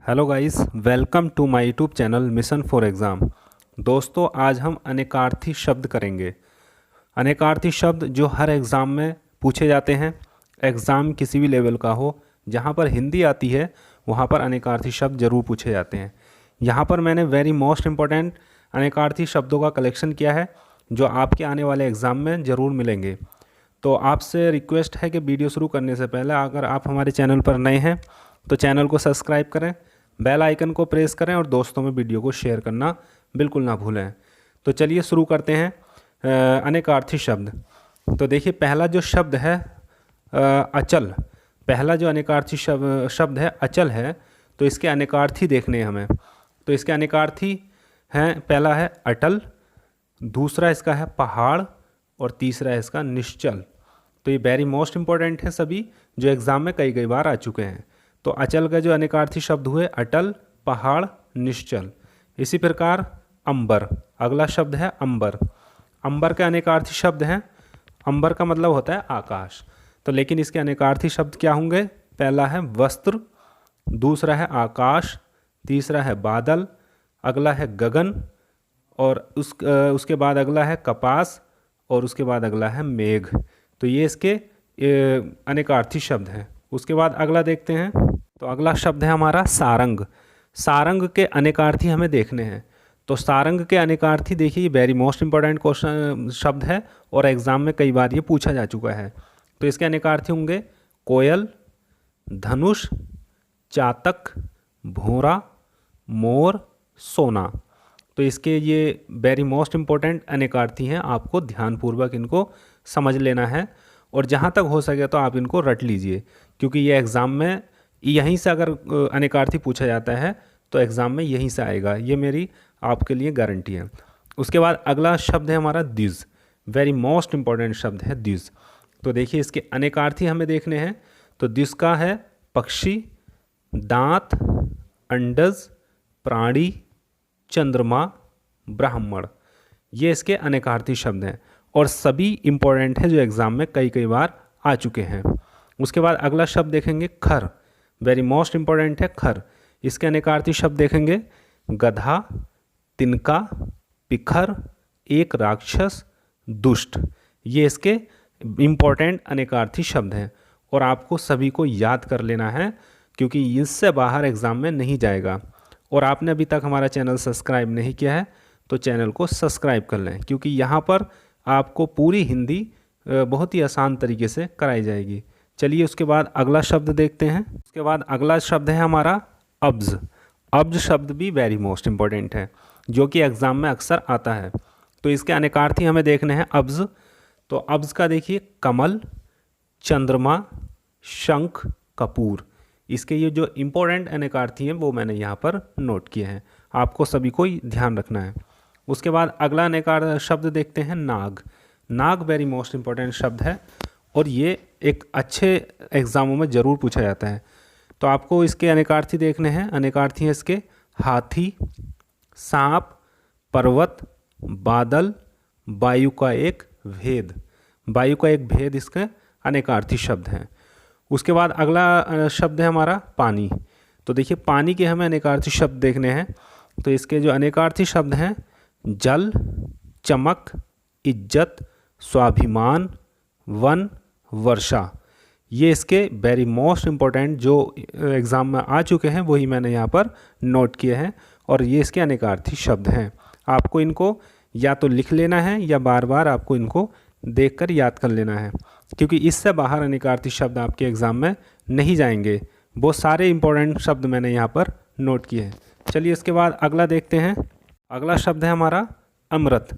Hello guys, welcome to my YouTube channel mission for exam. दोस्तों, आज हम अनेकार्थी शब्द करेंगे। अनेकार्थी शब्द जो हर एग्ज़ाम में पूछे जाते हैं। एग्ज़ाम किसी भी लेवल का हो, जहाँ पर हिंदी आती है वहाँ पर अनेकार्थी शब्द ज़रूर पूछे जाते हैं। यहाँ पर मैंने वेरी मोस्ट इम्पोर्टेंट अनेकार्थी शब्दों का कलेक्शन किया है जो आपके आने वाले एग्ज़ाम में ज़रूर मिलेंगे। तो आपसे रिक्वेस्ट है कि वीडियो शुरू करने से पहले अगर आप हमारे चैनल पर नए हैं तो चैनल को सब्सक्राइब करें, बेल आइकन को प्रेस करें और दोस्तों में वीडियो को शेयर करना बिल्कुल ना भूलें। तो चलिए शुरू करते हैं। अनेकार्थी शब्द। तो देखिए, पहला जो शब्द है अचल। पहला जो अनेकार्थी शब्द है अचल है। तो इसके अनेकार्थी देखने हैं हमें। तो इसके अनेकार्थी हैं, पहला है अटल, दूसरा इसका है पहाड़ और तीसरा है इसका निश्चल। तो ये वेरी मोस्ट इंपॉर्टेंट है, सभी जो एग्ज़ाम में कई कई बार आ चुके हैं। तो अचल का जो अनेकार्थी शब्द हुए अटल, पहाड़, निश्चल। इसी प्रकार अंबर, अगला शब्द है अंबर। अंबर के अनेकार्थी शब्द हैं। अंबर का मतलब होता है आकाश। तो लेकिन इसके अनेकार्थी शब्द क्या होंगे? पहला है वस्त्र, दूसरा है आकाश, तीसरा है बादल, अगला है गगन और उसके बाद अगला है कपास और उसके बाद अगला है मेघ। तो ये इसके अनेकार्थी शब्द हैं। उसके बाद अगला देखते हैं। तो अगला शब्द है हमारा सारंग। सारंग के अनेकार्थी हमें देखने हैं। तो सारंग के अनेकार्थी देखिए, ये वेरी मोस्ट इंपॉर्टेंट क्वेश्चन शब्द है और एग्ज़ाम में कई बार ये पूछा जा चुका है। तो इसके अनेकार्थी होंगे कोयल, धनुष, चातक, भौरा, मोर, सोना। तो इसके ये वेरी मोस्ट इम्पोर्टेंट अनेकार्थी हैं, आपको ध्यानपूर्वक इनको समझ लेना है और जहाँ तक हो सके तो आप इनको रट लीजिए, क्योंकि ये एग्ज़ाम में यहीं से अगर अनेकार्थी पूछा जाता है तो एग्ज़ाम में यहीं से आएगा, ये मेरी आपके लिए गारंटी है। उसके बाद अगला शब्द है हमारा द्विज। वेरी मोस्ट इम्पॉर्टेंट शब्द है द्विज। तो देखिए, इसके अनेकार्थी हमें देखने हैं। तो द्विज का है पक्षी, दांत, अंडज, प्राणी, चंद्रमा, ब्राह्मण। ये इसके अनेकार्थी शब्द हैं और सभी इम्पोर्टेंट है जो एग्ज़ाम में कई कई बार आ चुके हैं। उसके बाद अगला शब्द देखेंगे खर। वेरी मोस्ट इम्पोर्टेंट है खर। इसके अनेकार्थी शब्द देखेंगे गधा, तिनका, पिखर, एक राक्षस, दुष्ट। ये इसके इम्पोर्टेंट अनेकार्थी शब्द हैं और आपको सभी को याद कर लेना है, क्योंकि इससे बाहर एग्ज़ाम में नहीं जाएगा। और आपने अभी तक हमारा चैनल सब्सक्राइब नहीं किया है तो चैनल को सब्सक्राइब कर लें, क्योंकि यहाँ पर आपको पूरी हिंदी बहुत ही आसान तरीके से कराई जाएगी। चलिए उसके बाद अगला शब्द देखते हैं। उसके बाद अगला शब्द है हमारा अब्ज। अब्ज शब्द भी वेरी मोस्ट इम्पॉर्टेंट है, जो कि एग्ज़ाम में अक्सर आता है। तो इसके अनेकार्थी हमें देखने हैं अब्ज। तो अब्ज का देखिए कमल, चंद्रमा, शंख, कपूर। इसके ये जो इम्पोर्टेंट अनेकार्थी हैं वो मैंने यहाँ पर नोट किए हैं, आपको सभी को ही ध्यान रखना है। उसके बाद अगला अनेकार शब्द देखते हैं नाग। नाग वेरी मोस्ट इम्पॉर्टेंट शब्द है और ये एक अच्छे एग्ज़ामों में ज़रूर पूछा जाता है। तो आपको इसके अनेकार्थी देखने हैं। अनेकार्थी हैं इसके हाथी, सांप, पर्वत, बादल, वायु का एक भेद। वायु का एक भेद इसके अनेकार्थी शब्द हैं। उसके बाद अगला शब्द है हमारा पानी। तो देखिए, पानी के हमें अनेकार्थी शब्द देखने हैं। तो इसके जो अनेकार्थी शब्द हैं जल, चमक, इज्जत, स्वाभिमान, वन, वर्षा। ये इसके वेरी मोस्ट इम्पोर्टेंट जो एग्ज़ाम में आ चुके हैं वही मैंने यहाँ पर नोट किए हैं और ये इसके अनेकार्थी शब्द हैं। आपको इनको या तो लिख लेना है या बार बार आपको इनको देखकर याद कर लेना है, क्योंकि इससे बाहर अनेकार्थी शब्द आपके एग्ज़ाम में नहीं जाएंगे। वो सारे इंपॉर्टेंट शब्द मैंने यहाँ पर नोट किए हैं। चलिए इसके बाद अगला देखते हैं। अगला शब्द है हमारा अमृत।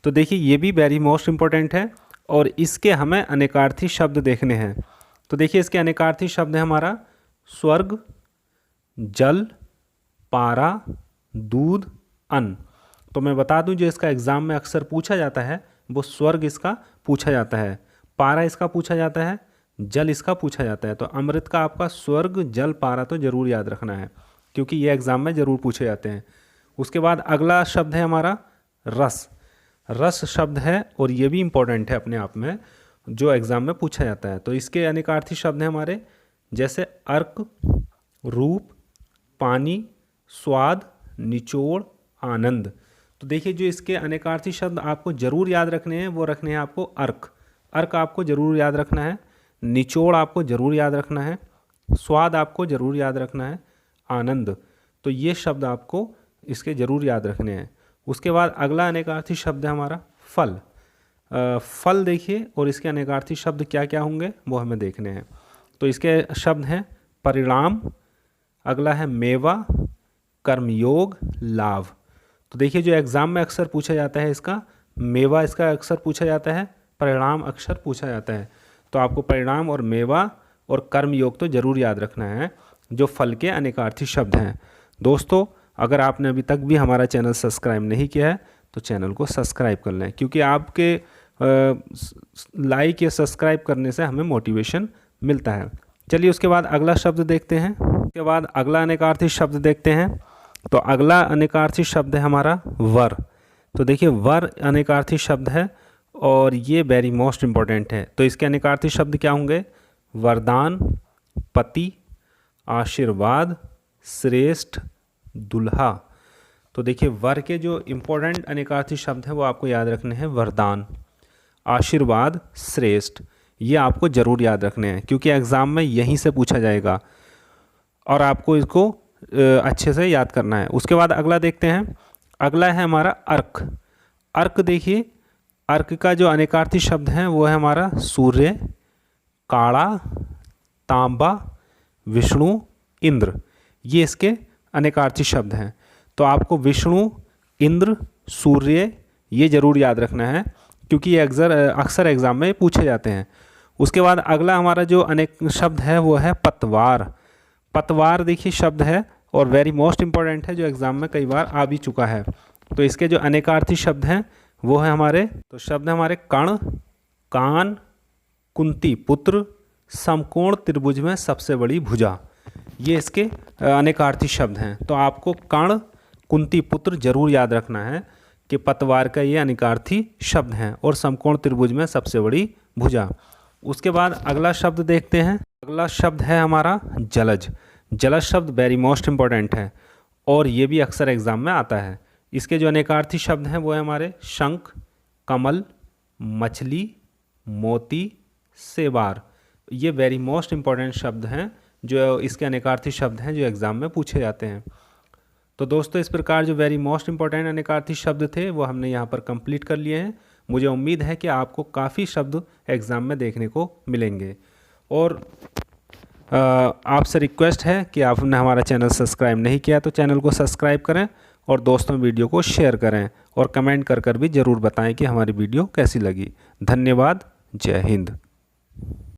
तो देखिए, ये भी वेरी मोस्ट इम्पोर्टेंट है और इसके हमें अनेकार्थी शब्द देखने हैं। तो देखिए, इसके अनेकार्थी शब्द है हमारा स्वर्ग, जल, पारा, दूध, अन्न। तो मैं बता दूं, जो इसका एग्ज़ाम में अक्सर पूछा जाता है वो स्वर्ग इसका पूछा जाता है, पारा इसका पूछा जाता है, जल इसका पूछा जाता है। तो अमृत का आपका स्वर्ग, जल, पारा तो ज़रूर याद रखना है, क्योंकि ये एग्ज़ाम में ज़रूर पूछे जाते हैं। उसके बाद अगला शब्द है हमारा रस। रस शब्द है और ये भी इम्पोर्टेंट है अपने आप में, जो एग्ज़ाम में पूछा जाता है। तो इसके अनेकार्थी शब्द हैं हमारे जैसे अर्क, रूप, पानी, स्वाद, निचोड़, आनंद। तो देखिए जो इसके अनेकार्थी शब्द आपको ज़रूर याद रखने हैं वो रखने हैं आपको अर्क। अर्क आपको ज़रूर याद रखना है, निचोड़ आपको ज़रूर याद रखना है, स्वाद आपको ज़रूर याद रखना है, आनंद। तो ये शब्द आपको इसके ज़रूर याद रखने हैं। उसके बाद अगला अनेकार्थी शब्द है हमारा फल। फल देखिए और इसके अनेकार्थी शब्द क्या क्या होंगे वो हमें देखने हैं। तो इसके शब्द हैं परिणाम, अगला है मेवा, कर्मयोग, लाभ। तो देखिए जो एग्ज़ाम में अक्सर पूछा जाता है इसका मेवा इसका अक्सर पूछा जाता है, परिणाम अक्सर पूछा जाता है। तो आपको परिणाम और मेवा और कर्मयोग तो ज़रूर याद रखना है जो फल के अनेकार्थी शब्द हैं। दोस्तों अगर आपने अभी तक भी हमारा चैनल सब्सक्राइब नहीं किया है तो चैनल को सब्सक्राइब कर लें, क्योंकि आपके लाइक या सब्सक्राइब करने से हमें मोटिवेशन मिलता है। चलिए उसके बाद अगला शब्द देखते हैं। उसके बाद अगला अनेकार्थी शब्द देखते हैं। तो अगला अनेकार्थी शब्द है हमारा वर। तो देखिए वर अनेकार्थी शब्द है और ये वेरी मोस्ट इम्पॉर्टेंट है। तो इसके अनेकार्थी शब्द क्या होंगे? वरदान, पति, आशीर्वाद, श्रेष्ठ, दुल्हा। तो देखिए वर के जो इम्पोर्टेंट अनेकार्थी शब्द हैं वो आपको याद रखने हैं। वरदान, आशीर्वाद, श्रेष्ठ, ये आपको ज़रूर याद रखने हैं क्योंकि एग्ज़ाम में यहीं से पूछा जाएगा और आपको इसको अच्छे से याद करना है। उसके बाद अगला देखते हैं। अगला है हमारा अर्क। अर्क देखिए अर्क का जो अनेकार्थी शब्द हैं वो है हमारा सूर्य, काड़ा, तांबा, विष्णु, इंद्र। ये इसके अनेकार्थी शब्द हैं। तो आपको विष्णु, इंद्र, सूर्य ये ज़रूर याद रखना है क्योंकि ये अक्सर एग्ज़ाम में पूछे जाते हैं। उसके बाद अगला हमारा जो अनेक शब्द है वो है पतवार। पतवार देखिए शब्द है और वेरी मोस्ट इम्पॉर्टेंट है जो एग्ज़ाम में कई बार आ भी चुका है। तो इसके जो अनेकार्थी शब्द हैं वो है हमारे हमारे कर्ण, कान, कुंती पुत्र, समकोण त्रिभुज में सबसे बड़ी भुजा। ये इसके अनेकार्थी शब्द हैं। तो आपको कर्ण, कुंती पुत्र जरूर याद रखना है कि पतवार का ये अनेकार्थी शब्द हैं और समकोण त्रिभुज में सबसे बड़ी भुजा। उसके बाद अगला शब्द देखते हैं। अगला शब्द है हमारा जलज। जलज शब्द वेरी मोस्ट इम्पॉर्टेंट है और ये भी अक्सर एग्ज़ाम में आता है। इसके जो अनेकार्थी शब्द हैं वो है हमारे शंख, कमल, मछली, मोती, सेवार। ये वेरी मोस्ट इम्पॉर्टेंट शब्द हैं जो इसके अनेकार्थी शब्द हैं जो एग्ज़ाम में पूछे जाते हैं। तो दोस्तों इस प्रकार जो वेरी मोस्ट इम्पॉर्टेंट अनेकार्थी शब्द थे वो हमने यहाँ पर कंप्लीट कर लिए हैं। मुझे उम्मीद है कि आपको काफ़ी शब्द एग्ज़ाम में देखने को मिलेंगे और आपसे रिक्वेस्ट है कि आपने हमारा चैनल सब्सक्राइब नहीं किया तो चैनल को सब्सक्राइब करें और दोस्तों वीडियो को शेयर करें और कमेंट कर भी ज़रूर बताएं कि हमारी वीडियो कैसी लगी। धन्यवाद। जय हिंद।